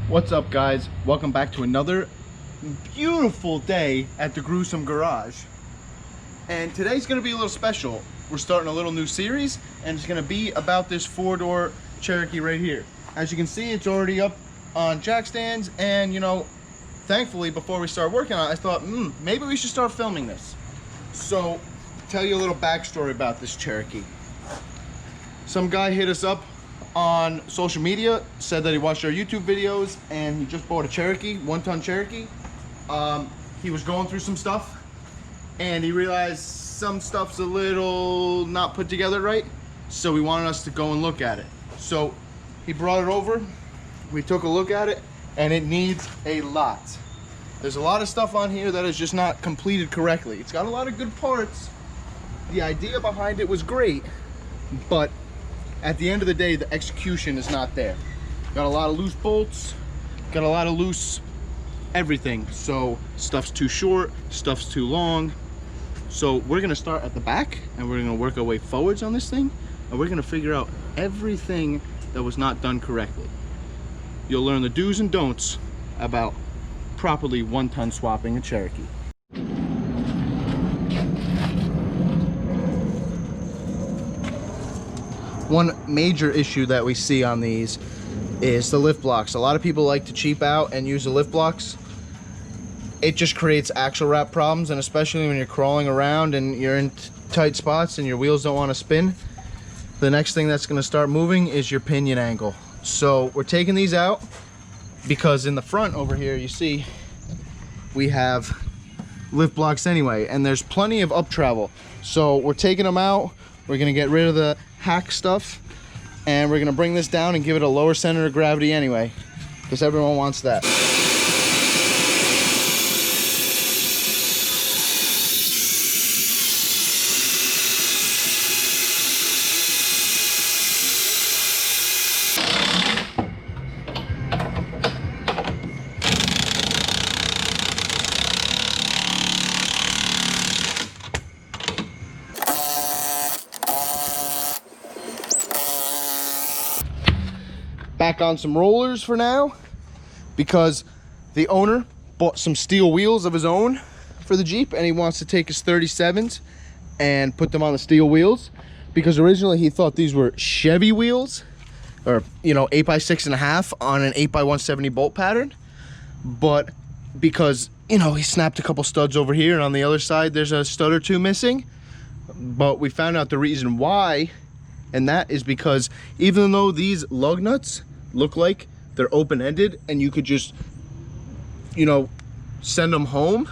What's up, guys? Welcome back to another beautiful day at the Gruesome Garage. And today's gonna be a little special. We're starting a little new series, and it's gonna be about this four-door Cherokee right here. As you can see, it's already up on jack stands, and you know, thankfully before we start working on it, I thought maybe we should start filming this. So tell you a little backstory about this Cherokee. Some guy hit us up on social media, said that he watched our YouTube videos and he just bought a Cherokee, 1-ton Cherokee. He was going through some stuff and he realized some stuff's a little not put together right, so he wanted us to go and look at it. So he brought it over, we took a look at it, and it needs a lot. There's a lot of stuff on here that is just not completed correctly. It's got a lot of good parts. The idea behind it was great, but at the end of the day, the execution is not there. Got a lot of loose bolts, got a lot of loose everything. So stuff's too short, stuff's too long. So we're gonna start at the back and we're gonna work our way forwards on this thing, and we're gonna figure out everything that was not done correctly. You'll learn the do's and don'ts about properly 1-ton swapping a Cherokee. One major issue that we see on these is the lift blocks. A lot of people like to cheap out and use the lift blocks. It just creates axle wrap problems, and especially when you're crawling around and you're in tight spots and your wheels don't want to spin, the next thing that's going to start moving is your pinion angle. So we're taking these out because in the front over here, you see we have lift blocks anyway, and there's plenty of up travel. So we're taking them out. We're going to get rid of the hack stuff, and we're going to bring this down and give it a lower center of gravity anyway, because everyone wants that. Back on some rollers for now, because the owner bought some steel wheels of his own for the Jeep, and he wants to take his 37s and put them on the steel wheels, because originally he thought these were Chevy wheels, or you know, 8x6.5 on an 8x170 bolt pattern. But because you know, he snapped a couple studs over here, and on the other side there's a stud or two missing. But we found out the reason why, and that is because even though these lug nuts look like they're open-ended and you could just, you know, send them home,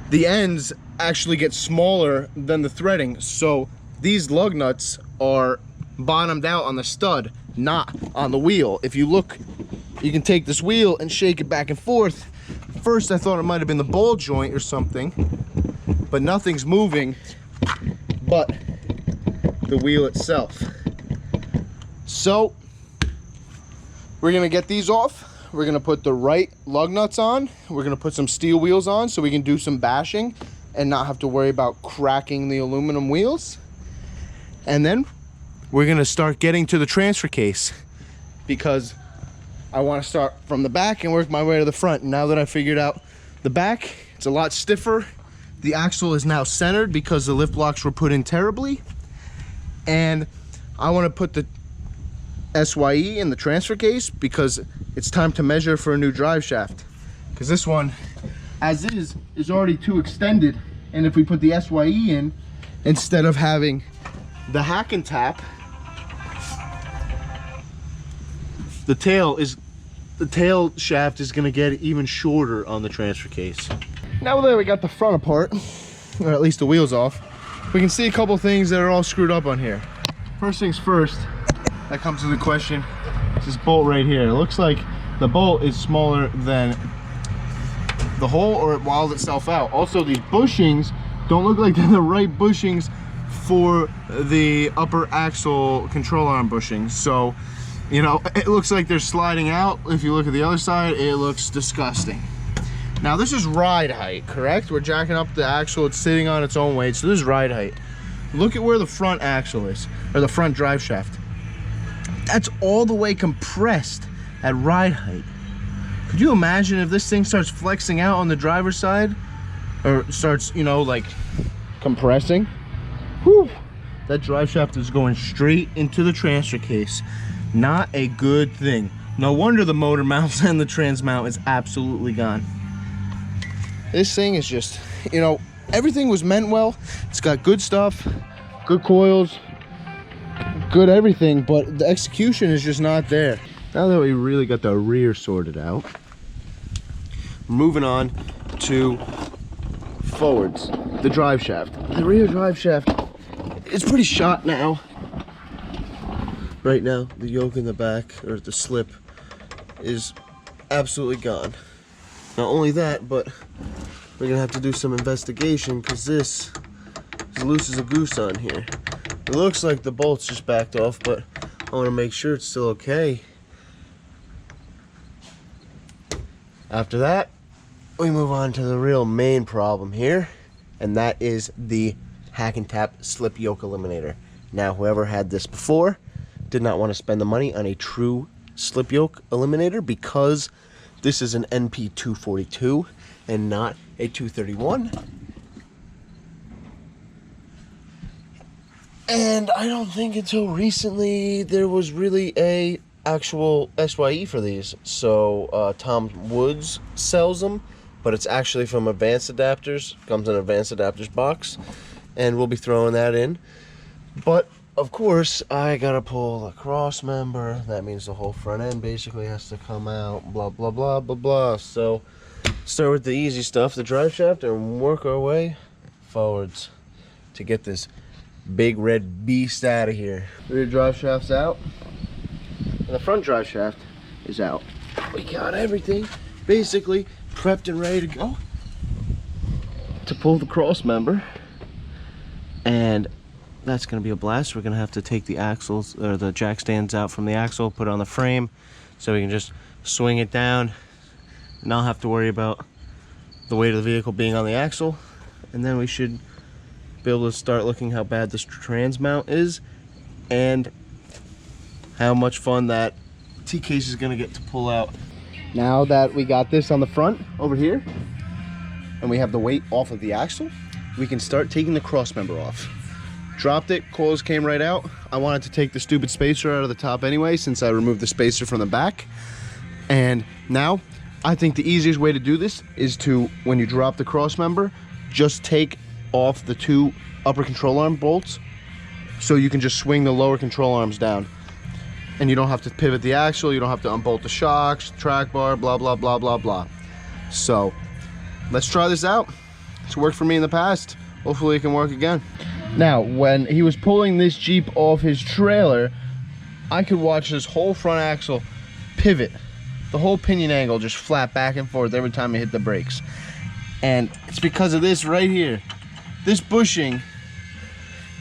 the ends actually get smaller than the threading. So these lug nuts are bottomed out on the stud, not on the wheel. If you look, you can take this wheel and shake it back and forth. First I thought it might have been the ball joint or something, but nothing's moving but the wheel itself. So we're gonna get these off. We're gonna put the right lug nuts on. We're gonna put some steel wheels on so we can do some bashing and not have to worry about cracking the aluminum wheels. And then we're gonna start getting to the transfer case, because I want to start from the back and work my way to the front. Now that I figured out the back, it's a lot stiffer. The axle is now centered because the lift blocks were put in terribly. And I want to put the SYE in the transfer case because it's time to measure for a new drive shaft, because this one as is already too extended, and if we put the SYE in instead of having the hack and tap, the tail shaft is going to get even shorter on the transfer case. Now that we got the front apart, or at least the wheels off, we can see a couple things that are all screwed up on here. First things first, that comes to the question, is this bolt right here. It looks like the bolt is smaller than the hole, or it walled itself out. Also, these bushings don't look like they're the right bushings for the upper axle control arm bushings. So, you know, it looks like they're sliding out. If you look at the other side, it looks disgusting. Now this is ride height, correct? We're jacking up the axle, it's sitting on its own weight, so this is ride height. Look at where the front axle is, or the front drive shaft. That's all the way compressed at ride height. Could you imagine if this thing starts flexing out on the driver's side, or starts, you know, like compressing? Whew. That drive shaft is going straight into the transfer case. Not a good thing. No wonder the motor mounts and the trans mount is absolutely gone. This thing is just, you know, everything was meant well. It's got good stuff, good coils, good everything, but the execution is just not there. Now that we really got the rear sorted out, moving on to forwards, the drive shaft. The rear drive shaft, it's pretty shot now. Right now, the yoke in the back, or the slip, is absolutely gone. Not only that, but we're gonna have to do some investigation because this is loose as a goose on here. It looks like the bolt's just backed off, but I want to make sure it's still okay. After that, we move on to the real main problem here, and that is the hack and tap slip yoke eliminator. Now, whoever had this before did not want to spend the money on a true slip yoke eliminator because this is an NP 242 and not a 231. And I don't think until recently there was really a actual SYE for these. So Tom Woods sells them, but it's actually from Advanced Adapters. Comes in an Advanced Adapters box, and we'll be throwing that in. But of course, I gotta pull the cross member. That means the whole front end basically has to come out. Blah blah blah blah blah. So start with the easy stuff, the drive shaft, and work our way forwards to get this big red beast out of here. Rear drive shaft's out, and the front drive shaft is out. We got everything basically prepped and ready to go to pull the cross member, and that's going to be a blast. We're going to have to take the axles, or the jack stands out from the axle, put it on the frame so we can just swing it down, not have to worry about the weight of the vehicle being on the axle. And then we should be able to start looking how bad this trans mount is and how much fun that T-case is going to get to pull out. Now that we got this on the front over here and we have the weight off of the axle, we can start taking the cross member off. Dropped it, coils came right out. I wanted to take the stupid spacer out of the top anyway since I removed the spacer from the back. And now I think the easiest way to do this is to, when you drop the cross member, just take off the two upper control arm bolts so you can just swing the lower control arms down. And you don't have to pivot the axle, you don't have to unbolt the shocks, track bar, blah, blah, blah, blah, blah. So let's try this out. It's worked for me in the past. Hopefully it can work again. Now, when he was pulling this Jeep off his trailer, I could watch this whole front axle pivot. The whole pinion angle just flap back and forth every time he hit the brakes. And it's because of this right here. This bushing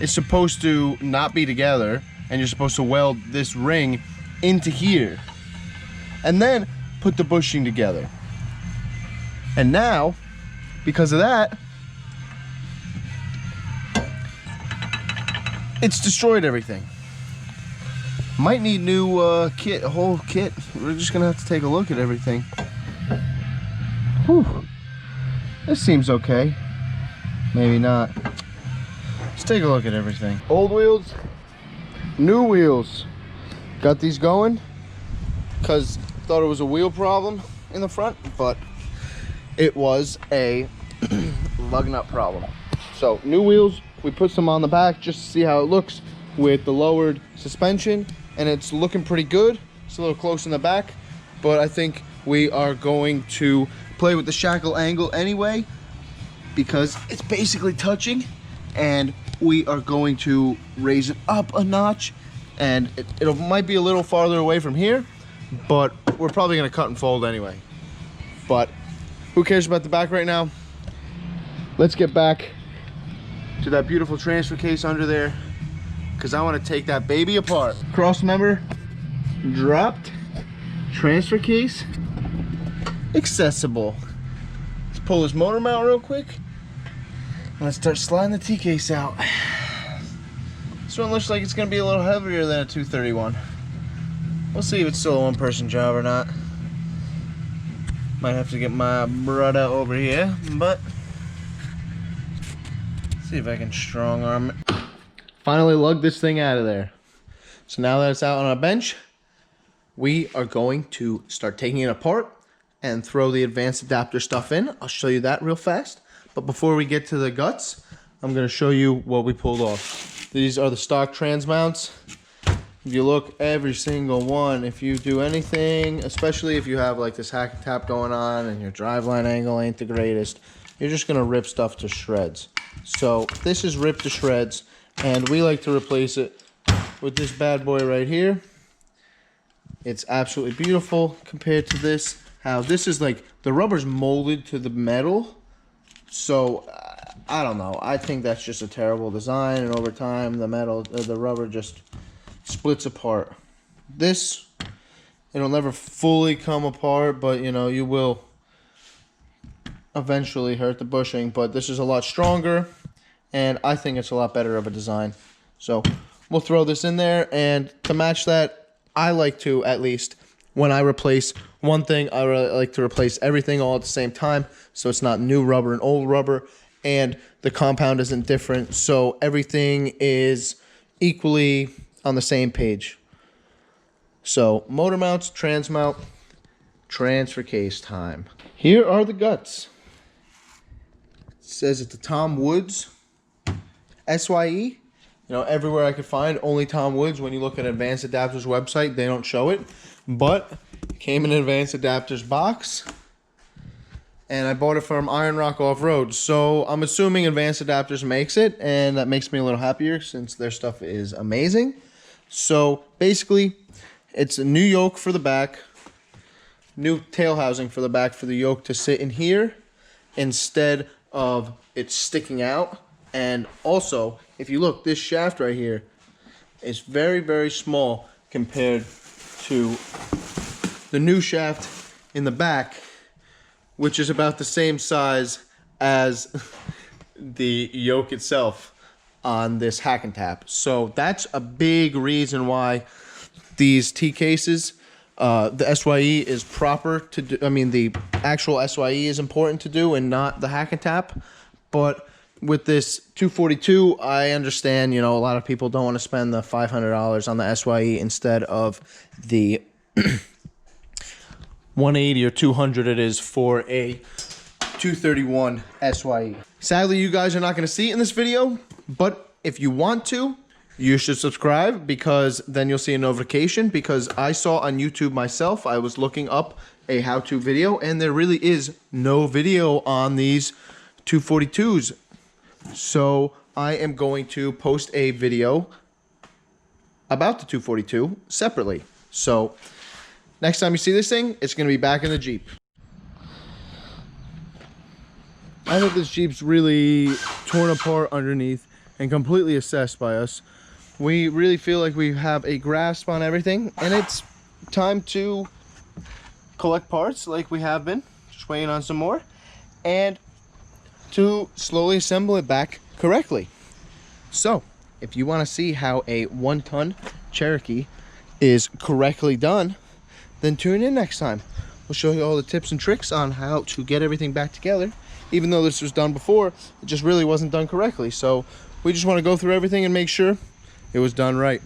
is supposed to not be together, and you're supposed to weld this ring into here and then put the bushing together. And now, because of that, it's destroyed everything. Might need new kit, a whole kit. We're just gonna have to take a look at everything. Whew. This seems okay. Maybe not. Let's take a look at everything. Old wheels, new wheels. Got these going because thought it was a wheel problem in the front, but it was a lug nut problem. So new wheels, we put some on the back just to see how it looks with the lowered suspension, and it's looking pretty good. It's a little close in the back, but I think we are going to play with the shackle angle anyway because it's basically touching, and we are going to raise it up a notch, and it might be a little farther away from here, but we're probably going to cut and fold anyway. But who cares about the back right now? Let's get back to that beautiful transfer case under there because I want to take that baby apart. Cross member dropped, transfer case accessible. Let's pull this motor mount real quick and let's start sliding the T-case out. This one looks like it's going to be a little heavier than a 231. We'll see if it's still a one-person job or not. Might have to get my brother over here, but see if I can strong arm it. Finally lugged this thing out of there. So now that it's out on a bench, we are going to start taking it apart and throw the advanced adapter stuff in. I'll show you that real fast. But before we get to the guts, I'm going to show you what we pulled off. These are the stock trans mounts. If you look, every single one, if you do anything, especially if you have like this hack and tap going on and your driveline angle ain't the greatest, you're just going to rip stuff to shreds. So this is ripped to shreds, and we like to replace it with this bad boy right here. It's absolutely beautiful compared to this. How this is like, the rubber's molded to the metal. So I don't know. I think that's just a terrible design, and over time the rubber just splits apart. This, it'll never fully come apart, but you know, you will eventually hurt the bushing. But this is a lot stronger, and I think it's a lot better of a design. So we'll throw this in there, and to match that, I like to, at least when I replace one thing, I really like to replace everything all at the same time, so it's not new rubber and old rubber, and the compound isn't different, so everything is equally on the same page. So motor mounts, trans mount, transfer case time. Here are the guts. It says it's the Tom Woods SYE. You know, everywhere I could find, only Tom Woods. When you look at Advanced Adapters website, they don't show it. But it came in an Advanced Adapters box. And I bought it from Iron Rock Off-Road. So I'm assuming Advanced Adapters makes it. And that makes me a little happier since their stuff is amazing. So basically, it's a new yoke for the back. New tail housing for the back for the yoke to sit in here instead of it sticking out. And also, if you look, this shaft right here is very, very small compared to the new shaft in the back, which is about the same size as the yoke itself on this hack and tap. So that's a big reason why these T cases, the SYE is proper to do. I mean, the actual SYE is important to do and not the hack and tap. But with this 242, I understand, you know, a lot of people don't want to spend the $500 on the SYE instead of the 180 or 200 it is for a 231 SYE. Sadly, you guys are not going to see it in this video, but if you want to, you should subscribe, because then you'll see a notification. Because I saw on YouTube myself, I was looking up a how-to video, and there really is no video on these 242s. So I am going to post a video about the 242 separately. So next time you see this thing, it's going to be back in the Jeep. I think this Jeep's really torn apart underneath and completely assessed by us. We really feel like we have a grasp on everything, and it's time to collect parts like we have been, just waiting on some more, and to slowly assemble it back correctly. So if you want to see how a 1-ton Cherokee is correctly done, then tune in next time. We'll show you all the tips and tricks on how to get everything back together. Even though this was done before, it just really wasn't done correctly. So we just want to go through everything and make sure it was done right.